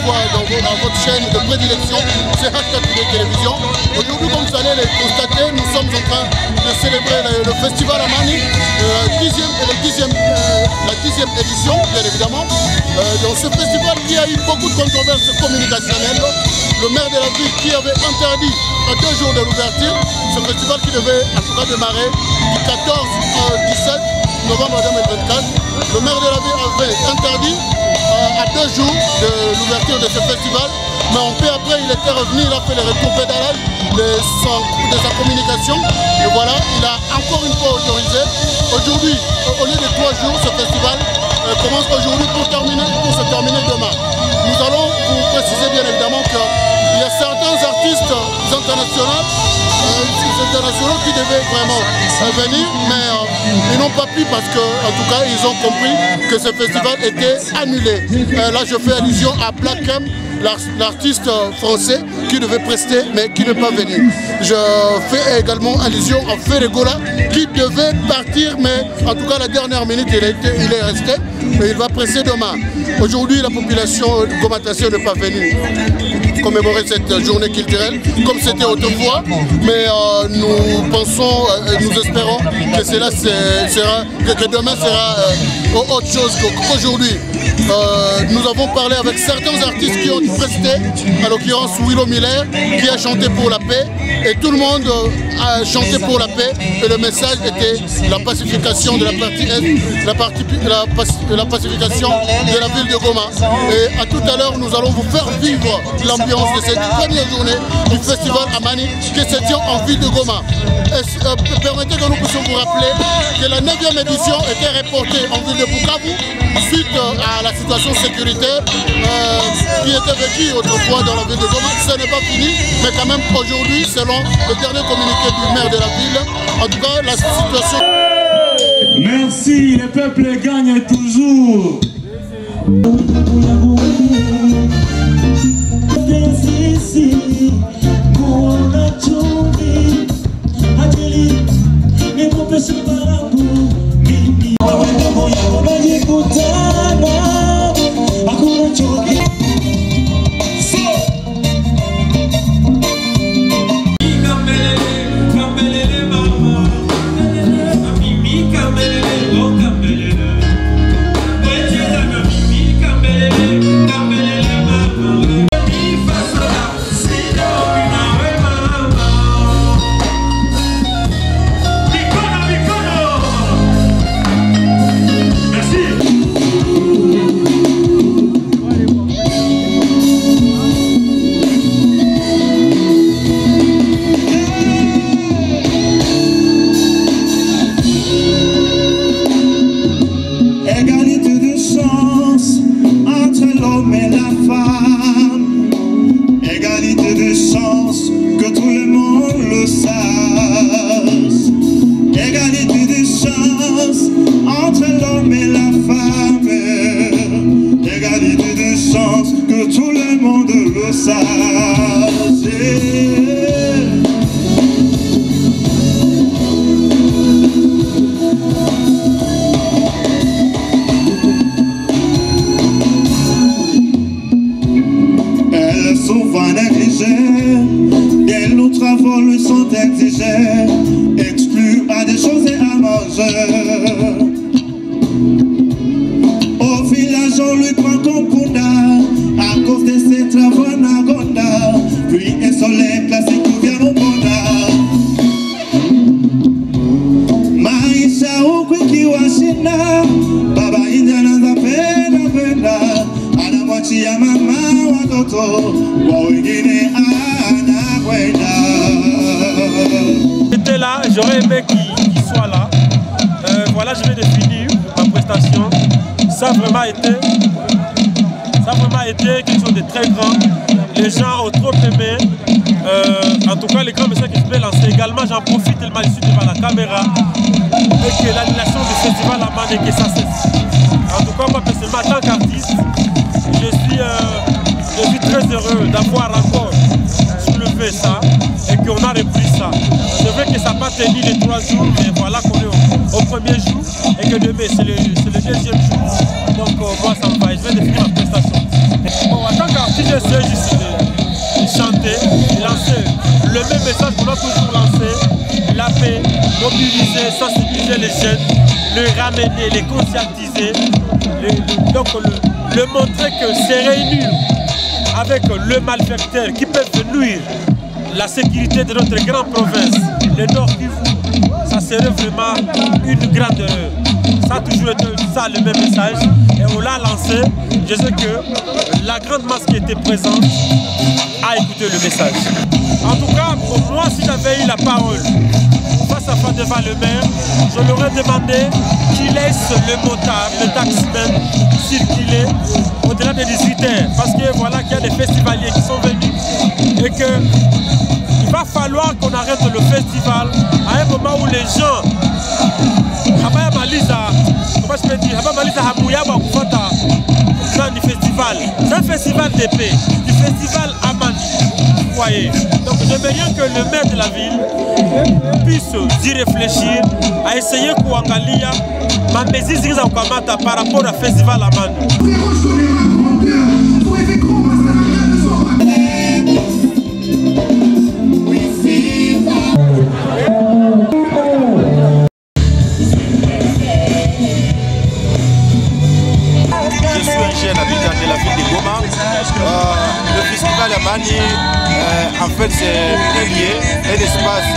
fois dans votre chaîne de prédilection, c'est Hashtag Télévision. Aujourd'hui, comme vous allez le constater, nous sommes en train de célébrer le festival Amani, la 10e édition, bien évidemment. Dans ce festival qui a eu beaucoup de controverses communicationnelles, le maire de la ville qui avait interdit à 2 jours de l'ouverture, ce festival qui devait en tout cas démarrer du 14 au 17 novembre 2024. Le maire de la ville avait interdit à 2 jours de l'ouverture de ce festival, mais un peu après il était revenu, il a fait le retour pédalage de sa communication, et voilà, il a encore une fois autorisé. Aujourd'hui, au lieu de 3 jours, ce festival commence aujourd'hui pour se terminer demain. Nous allons vous préciser bien évidemment qu'il y a certains artistes internationaux qui devaient vraiment venir, mais ils n'ont pas pu parce qu'en tout cas ils ont compris que ce festival était annulé. Là je fais allusion à Black M, l'artiste français qui devait prester mais qui n'est pas venu. Je fais également allusion à Ferregola qui devait partir, mais en tout cas la dernière minute il est resté, mais il va presser demain. Aujourd'hui la population gomatation n'est pas venue commémorer cette journée culturelle comme c'était autrefois, mais nous pensons, nous espérons que cela sera, que demain sera autre chose qu'aujourd'hui. Nous avons parlé avec certains artistes qui ont presté, à l'occurrence Willow Miller qui a chanté pour la paix, et tout le monde a chanté pour la paix, et le message était la pacification de la partie Est, la pacification de la ville de Goma. Et à tout à l'heure, nous allons vous faire vivre l'ambiance de cette première journée du festival Amani qui se tient en ville de Goma. Permettez que nous puissions vous rappeler que la 9e édition était reportée en ville de Bukavu suite à la situation sécuritaire qui était vécue autrefois dans la ville de Goma. Ce n'est pas fini, mais quand même aujourd'hui, selon le dernier communiqué du maire de la ville, en tout cas la situation... Merci, le peuple gagne toujours. Exclus à des choses et à manger. Au village on lui prend comme Kunda à cause de ses travaux Nagonda. Pluie et soleil classique tout vient au Bonda. Maisha huku ikiwashina, baba Indiana za penda anamwachia mama watoto kwa wengine anakwenda. J'étais là, j'aurais aimé qu'il soit là. Voilà, je vais de finir ma prestation. Ça a vraiment été quelque chose de très grand. Les gens ont trop aimé. En tout cas, les grands messages que je peux lancer également, j'en profite tellement je suis devant la caméra et que l'annulation du festival a demandé que ça cesse. En tout cas, moi personnellement, en tant qu'artiste, je suis très heureux d'avoir encore soulevé ça et qu'on a repris ça. C'est vrai que ça n'a pas tenu les 3 jours, mais voilà qu'on est au premier jour et que demain c'est le 2e jour. Donc moi ça me va, je vais définir ma prestation. Bon, en tant qu'artiste, mobiliser, sensibiliser les jeunes, les ramener, les conscientiser, donc le montrer que c'est réunir avec le malfaiteur qui peuvent nuire la sécurité de notre grande province, le Nord Kivu, ça serait vraiment une grande erreur. Ça a toujours été ça le même message et on l'a lancé. Je sais que la grande masse qui était présente a écouté le message. En tout cas, pour moi, si j'avais eu la parole face à face devant le maire, je leur ai demandé qu'il laisse le motard, le taximan circuler au-delà des 18h. Parce que voilà qu'il y a des festivaliers qui sont venus et qu'il va falloir qu'on arrête le festival à un moment où les gens du festival. C'est un festival d'épée, du festival Amani. Vous voyez. Donc j'aimerais bien que le maire de la ville puisse y réfléchir, à essayer Kouangalia, ma maison par rapport au festival Amani. Le festival Amani, en fait, c'est un lieu, un espace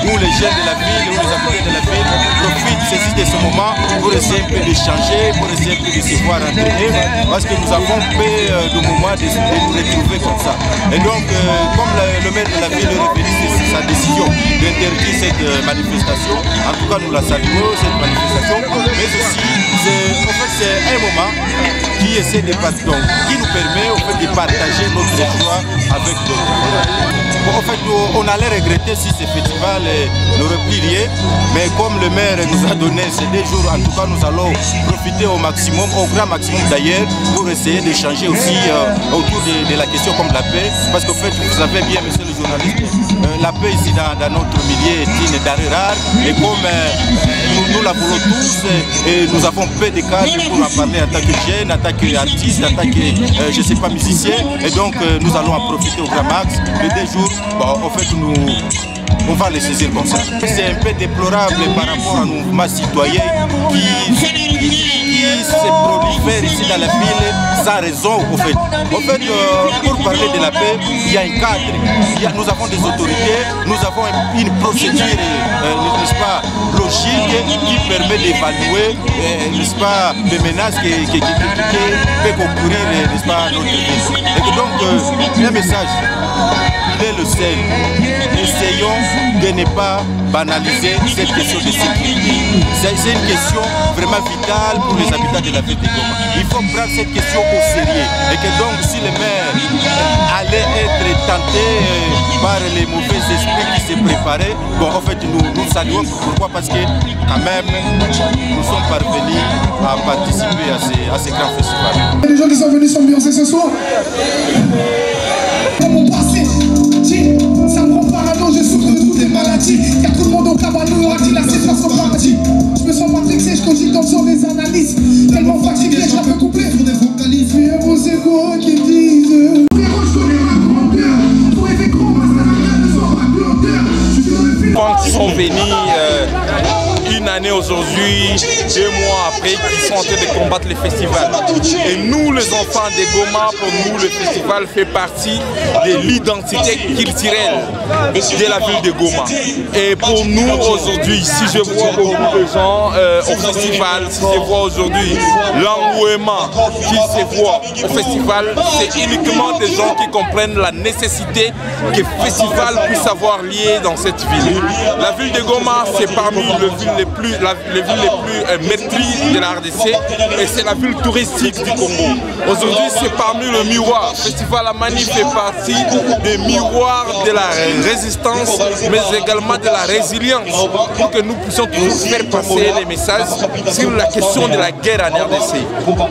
où les jeunes de la ville, où les habitants de la ville profitent, saisissent de ce moment pour essayer un peu d'échanger, pour essayer un peu de se voir entre eux, parce que nous avons peu de moments de nous retrouver comme ça. Et donc, comme le maire de la ville réfléchit sa décision d'interdire cette manifestation, en tout cas nous la saluons, cette manifestation, mais aussi, en fait, c'est un moment qui essaie de qui nous permet en fait, de partager notre joie avec d'autres. Bon, en fait, on allait regretter si ce festival n'aurait plus lieu, mais comme le maire nous a donné ces 2 jours, en tout cas nous allons profiter au maximum, au grand maximum d'ailleurs, pour essayer d'échanger aussi autour de la question comme la paix, parce qu'en fait, vous savez bien, monsieur le journaliste, la paix ici dans notre milieu est une denrée rare, et comme nous la voulons tous, et nous avons peu de cadres pour en parler en tant que jeunes, en tant qu'artistes, en tant que, je ne sais pas, musiciens, et donc nous allons en profiter au grand max. Les 2 jours, bon, en fait, on va les saisir comme ça. C'est un peu déplorable par rapport à nos mouvements citoyens qui se prolifèrent ici dans la ville sans raison, en fait. En fait, pour parler de la paix, il y a un cadre, nous avons des autorités, nous avons une procédure, n'est-ce pas, logique qui permet d'évaluer, n'est-ce pas, les menaces qui peuvent concourir, n'est-ce pas, notre ville. Et donc, un message, il est le seul. Essayons de ne pas banaliser cette question de sécurité. C'est une question vraiment vitale pour les habitants de la ville de Goma. Il faut prendre cette question au sérieux. Et que donc, si le maire allait être tenté par les mauvais esprits qui se préparaient, bon, en fait, nous saluons. Pourquoi? Parce que, quand même, nous sommes parvenus à participer à ces grands festivals. Les gens qui sont venus s'ambiancer ce soir. Dans mon passé, ça me rend parano, je souffre de toutes les maladies. Car tout le monde au cabanon aura dit la situation son paradis. Je me sens matrixé, je cogite comme sur les analyses. Tellement fatigué, je la peux couper sur des vocalises. Mais bon, c'est quoi qui disent? Quand ils sont venus une année aujourd'hui, 2 mois après, qui sont en train de combattre le festival. Et nous, les enfants de Goma, pour nous, le festival fait partie de l'identité culturelle de la ville de Goma. Et pour nous, aujourd'hui, si je vois beaucoup de gens au festival, si je vois aujourd'hui l'engouement qui se voit au festival, c'est uniquement des gens qui comprennent la nécessité que le festival puisse avoir lieu dans cette ville. La ville de Goma, c'est parmi les villes les plus maîtrises de la RDC et c'est la ville touristique du Congo. Aujourd'hui, c'est parmi le miroir. Le festival Amani fait partie des miroirs de la résistance, mais également de la résilience, pour que nous puissions toujours faire passer les messages sur la question de la guerre en RDC.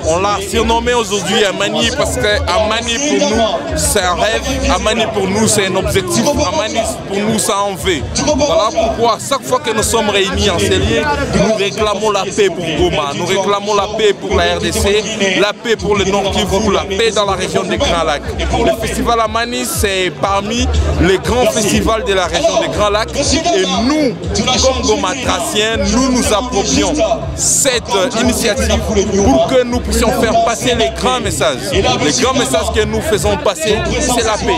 On l'a surnommé aujourd'hui Amani parce que Amani pour nous, c'est un rêve, Amani pour nous, c'est un objectif, Amani pour nous, ça en veut. Voilà pourquoi, chaque fois que nous sommes réunis en ces lieux, nous réclamons la paix pour Goma, nous réclamons proclamons la paix pour la RDC, la paix pour le Nord Kivu, la paix dans la région des Grands Lacs. Le festival Amani, c'est parmi les grands festivals de la région des Grands Lacs. Et nous, comme Gomatraciens, nous approprions cette initiative pour que nous puissions faire passer les grands messages. Les grands messages que nous faisons passer, c'est la paix.